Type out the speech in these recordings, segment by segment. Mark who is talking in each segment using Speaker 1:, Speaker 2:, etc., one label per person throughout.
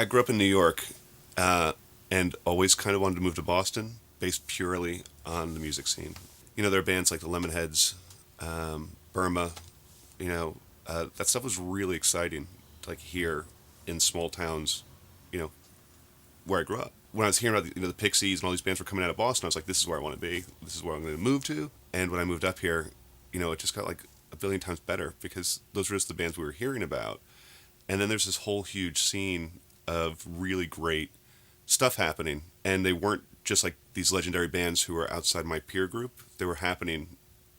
Speaker 1: I grew up in New York, and always kind of wanted to move to Boston, based purely on the music scene. There are bands like the Lemonheads, Burma. That stuff was really exciting, like here in small towns, you know, where I grew up. When I was hearing about the Pixies and all these bands were coming out of Boston, I was like, this is where I want to be. This is where I'm going to move to. And when I moved up here, it just got like a billion times better because those were just the bands we were hearing about. And then there's this whole huge scene of really great stuff happening, and they weren't just like these legendary bands who were outside my peer group. They were happening,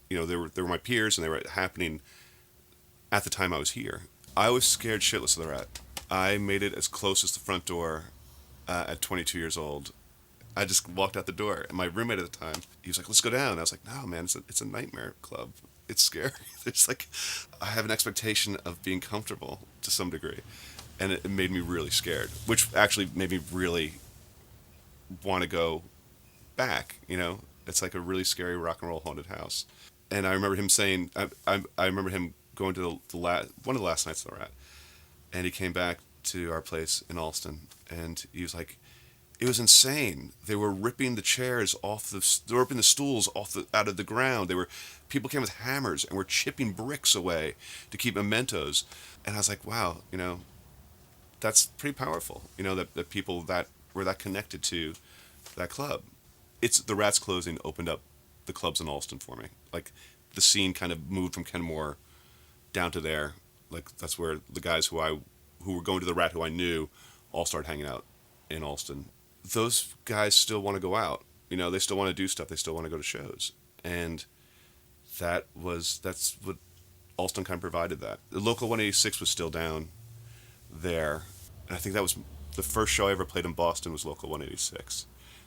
Speaker 1: they were my peers, and they were happening at the time I was here. I was scared shitless of the Rat. I made it as close as the front door at 22 years old. I just walked out the door, and my roommate at the time, he was like, "Let's go down." And I was like, "No, man, it's a nightmare club. It's scary." It's like I have an expectation of being comfortable to some degree, and it made me really scared, which actually made me really want to go back. It's like a really scary rock and roll haunted house. And I remember him saying, I remember him going to one of the last nights of the Rat, and he came back to our place in Alston, and he was like, it was insane. They were ripping the chairs off they were ripping the stools out of the ground. People came with hammers and were chipping bricks away to keep mementos. And I was like, wow, that's pretty powerful. That people that were that connected to that club. It's the Rats closing opened up the clubs in Alston for me. Like the scene kind of moved from Kenmore down to there. Like that's where the guys who were going to the Rat who I knew all started hanging out in Alston. Those guys still want to go out. They still want to do stuff. They still want to go to shows. And that's what Alston kind of provided that. The local 186 was still down there. And I think that was the first show I ever played in Boston was local 186,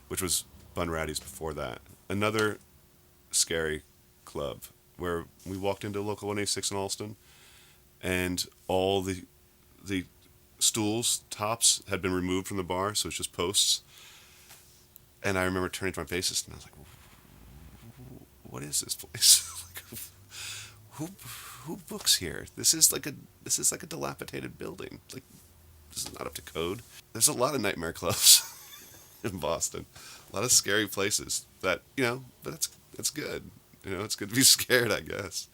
Speaker 1: which was Bun Ratty's before that. Another scary club where we walked into local 186 in Alston, and all the stools tops had been removed from the bar, so it's just posts. And I remember turning to my bassist and I was like, "What is this place? Like, who books here? This is like a dilapidated building. Like this is not up to code." There's a lot of nightmare clubs in Boston, a lot of scary places. But that's good. It's good to be scared, I guess.